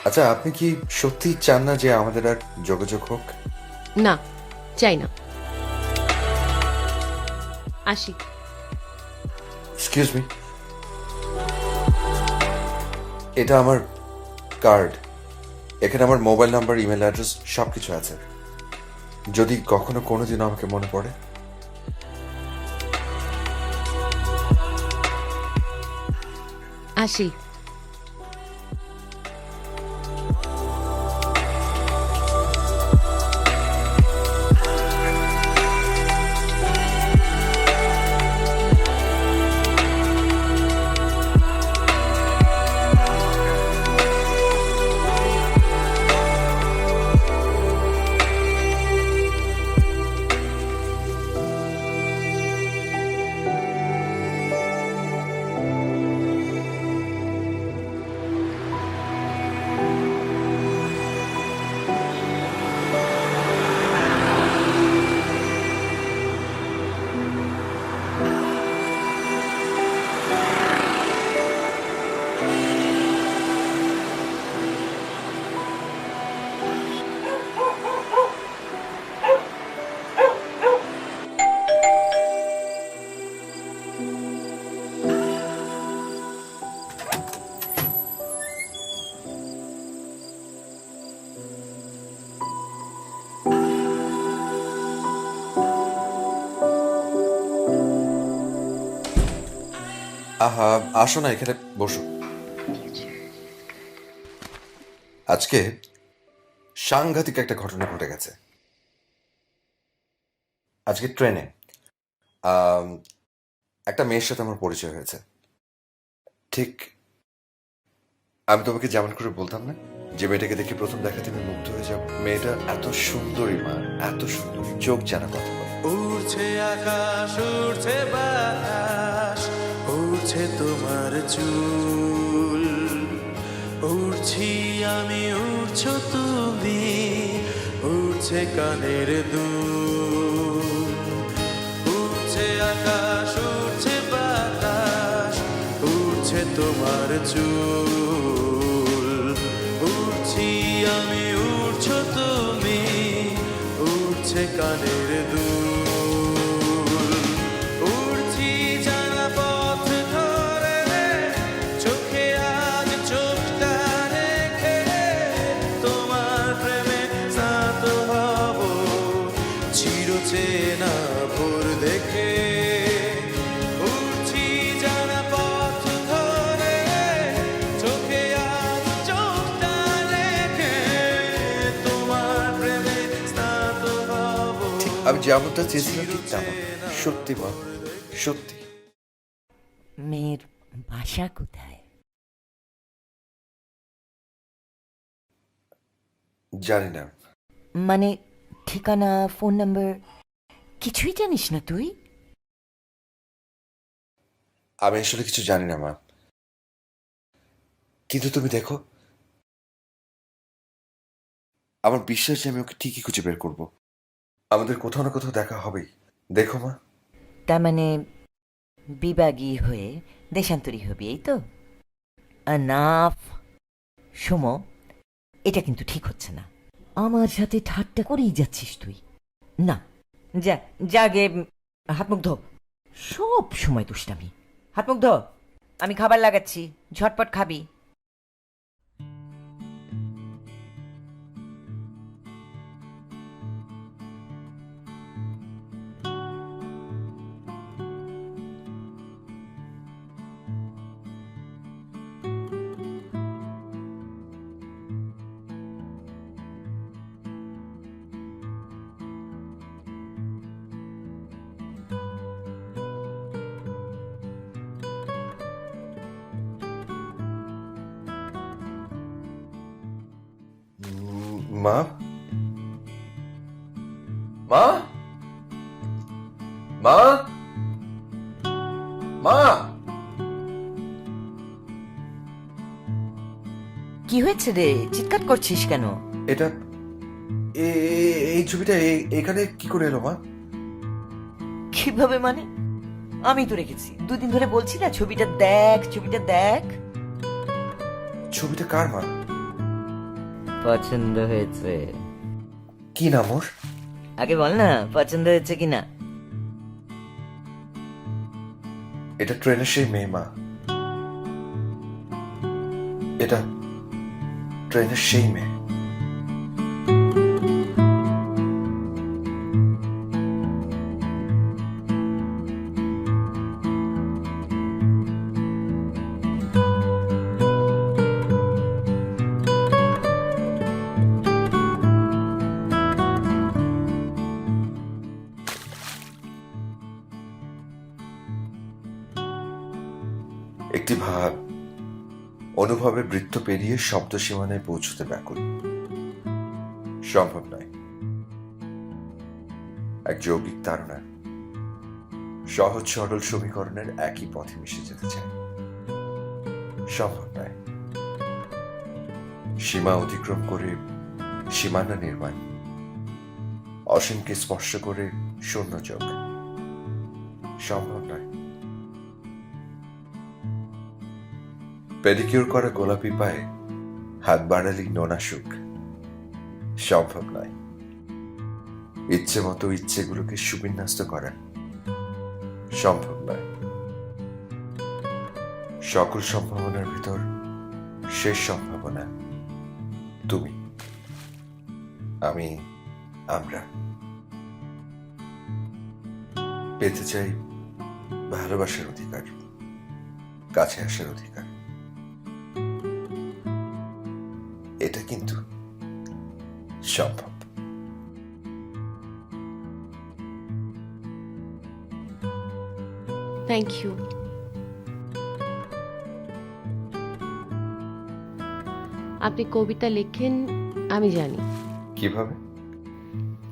আচ্ছা, আপনি কি সত্যি চান না যে আমাদের আর যোগাযোগ হোক? না, চাই না। আসি। এক্সকিউজ মি, এটা আমার কার্ড। এখানে আমার মোবাইল নাম্বার, ইমেল অ্যাড্রেস সবকিছু আছে। যদি কখনো কোনোদিন আমাকে মনে পড়ে। আসি। আহা, আসো না, এখানে বসো। আজকে সাংঘাতিক একটা ঘটনা ঘটে গেছে। আজকে ট্রেনে একটা মেয়ের সাথে আমার পরিচয় হয়েছে। ঠিক আমি তোমাকে যেমন করে বলতাম না, যে মেয়েটাকে দেখে প্রথম দেখা তুমি মুগ্ধ হয়ে যাও। মেয়েটা এত সুন্দরী, মা, এত সুন্দরী, চোখ জানা কথা বলে। উড়ছে আকাশ, উড়ছে বাতাস, উড়ছে তোমার চুল। উড়ছি আমি, উড়ছো তুমি, উড়ছে কানের দুল। উড়ছে আকাশ, উড়ছে বাতাস, উড়ছে তোমার চুল। উড়ছি আমি, উড়ছো তুমি, উড়ছে কানের দুল। উড়ছি জানা পথ ধরে, চোখে আজ চোখটা রেখে, তোমার প্রেমে স্নাত হব চিরচেনা ভোর দেখে। উড়ছি জানা পথ ধরে, চোখে আজ চোখটা রেখে, তোমার প্রেমে স্নাত হব। আমি যেমনটা চেয়েছিলাম ঠিক তেমন। সত্যি মা, সত্যি। মেয়ের বাসা কোথায়? জানি না। মানে ঠিকানা, ফোন নাম্বার কিছুই জানিস না তুই? আমি আসলে কিছু জানি না, মা। কিন্তু তুমি দেখো, আমার বিশ্বাস যে আমি ওকে ঠিকই খুঁজে বের করব। আমাদের কোথাও না কোথাও দেখা হবেই। দেখো মা। তার মানে বিবাগী হয়ে দেশান্তরী হবি, এই তো? নাফ সুমো, এটা কিন্তু ঠিক হচ্ছে না। আমার সাথে ঠাট্টা করেই যাচ্ছিস তুই। না, যা জাগে, হাত মুখ ধো। সব সময় দুষ্টামি। হাত মুখ ধো, আমি খাবার লাগাচ্ছি, ঝটপট খাবি। মা মা মা মা কি হয়েছে রে, চিৎকার করছিস কেন? এটা এই ছবিটা এখানে কি করে এলো মা? কিভাবে মানে? আমি তো রেখেছি, দুদিন ধরে বলছি না ছবিটা দেখ, ছবিটা দেখ। ছবিটা কার মা? পছন্দ হয়েছে? কি নাম ওর? আগে বল না পছন্দ হয়েছে কিনা। এটা ট্রেনের সেই মেয়ে মা, এটা ট্রেনের সেই মেয়ে। একটি ভাব অনুভবের বৃত্ত পেরিয়ে শব্দ সীমানায় পৌঁছতে ব্যাকুল, সম্ভব নয়। এক যৌগিক তাড়না সহজ সরল সমীকরণের একই পথে মিশে যেতে চায়, সম্ভব নয়। সীমা অতিক্রম করে সীমানা নির্মাণ, অসীমকে স্পর্শ করে শূন্য যোগ, সম্ভব নয়। পেডিকিউর করা গোলাপি পায়ে হাত বাড়ালি নোনা সুখ, সম্ভব নয়। ইচ্ছে মতো ইচ্ছেগুলোকে সুবিন্যস্ত করা, সম্ভব নয়। সকল সম্ভাবনার ভিতর শেষ সম্ভাবনা তুমি, আমি, আমরা। পেতে চাই ভালোবাসার অধিকার, কাছে আসার অধিকার। এটা কিন্তু সম্ভব। Thank you. আপনি কবিতা লেখেন আমি জানি। কিভাবে?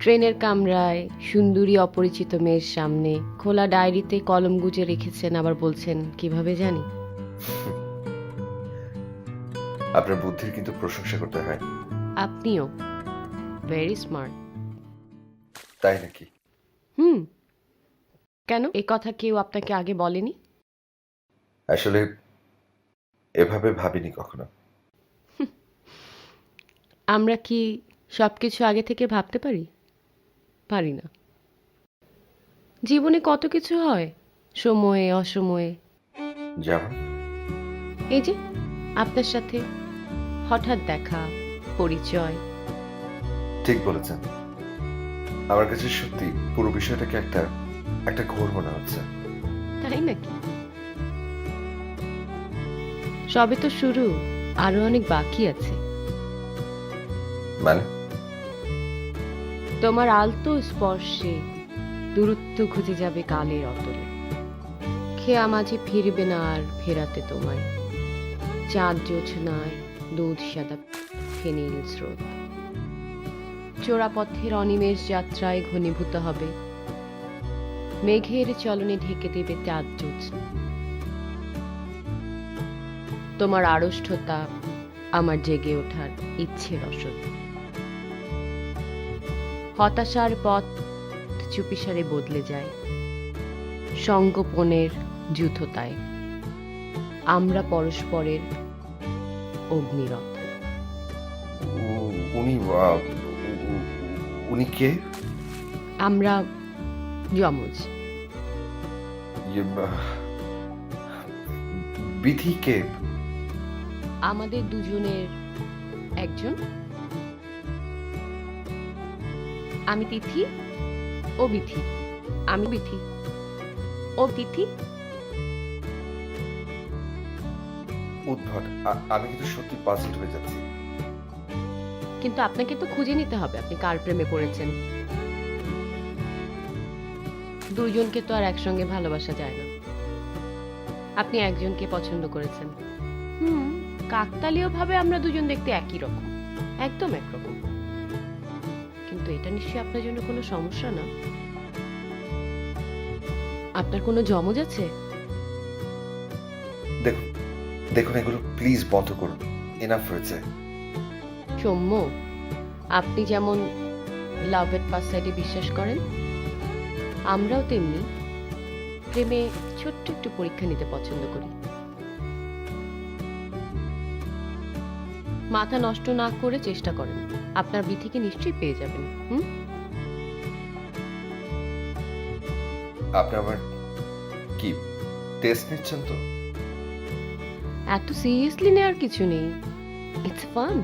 ট্রেনের কামরায় সুন্দরী অপরিচিত মেয়ের সামনে খোলা ডায়েরিতে কলম গুজে রেখেছেন, আবার বলছেন কিভাবে জানি। আপনার বুদ্ধির কিন্তু প্রশংসা করতে হয়। আপনিও ভেরি স্মার্ট। তাই নাকি? কেন এই কথা কেউ আপনাকে আগে বলেনি? আসলে এভাবে ভাবিনি কখনো। আমরা কি সবকিছু আগে থেকে ভাবতে পারি? পারি না। জীবনে কত কিছু হয়, সময়ে অসময়ে। যেমন? এই যে আপনার সাথে হঠাৎ দেখা, পরিচয়। ঠিক বলেছেন। আমার কাছে সত্যি পুরো বিষয়টাকে একটা ঘোর মনে হচ্ছে। তাই নাকি? সবে তো শুরু, আরো অনেক বাকি আছে। মানে? তোমার আলতো স্পর্শে দূরত্ব ঘুচে যাবে কালের অতলে। খেয়া মাঝে ফিরবে না আর ফেরাতে তোমায়। চাঁদ জোছনায় দুধ সাদা ফেনীল স্রোত চোরাপথের অনিমেষ যাত্রায় ঘনীভূত হবে। মেঘের চলনে ঢেকে দেবে চাঁদ জোছনা। তোমার আড়ষ্ঠতা আমার জেগে ওঠার ইচ্ছের রসদ। হতাশার পথ চুপিসারে বদলে যায় সংগোপনের যূথতায়। আমরা পরস্পরের অগ্নিরথ। উনি কে? আমরা যমজ। বিধি কে? আমাদের দুজনের একজন। আমি তিথি, ও বিথি। আমি বিথি, ও তিথি। উদ্ভট। আমি কিন্তু সত্যি পাজলড হয়ে যাচ্ছি। কিন্তু আপনাকে তো খুঁজে নিতে হবে আপনি কার প্রেমে পড়েছেন। দুইজনকে তো আর একসঙ্গে ভালোবাসা যায় না। আপনি একজনকে পছন্দ করেছেন। কাকতালীয় ভাবে আমরা দুজন দেখতে একই রকম, একদম একরকম। তো এটা নিশ্চয়ই আপনার জন্য কোনো সমস্যা না। আপনার কোনো জমজ আছে? দেখুন দেখুন এগুলো প্লিজ বন্ধ করুন, এনাফ হয়েছে। সৌম্য, আপনি যেমন লাভ এট ফার্স্ট সাইটে বিশ্বাস করেন, আমরাও তেমনি প্রেমে ছোট্ট একটু পরীক্ষা নিতে পছন্দ করি। মাথা নষ্ট না করে চেষ্টা করেন, আপনার বিথিকে নিশ্চয়ই পেয়ে যাবেন। আপনি আমার কি টেস্ট নিচ্ছেন তো? এত সিরিয়াসলি নেওয়ার কিছু নেই, ইটস ফান।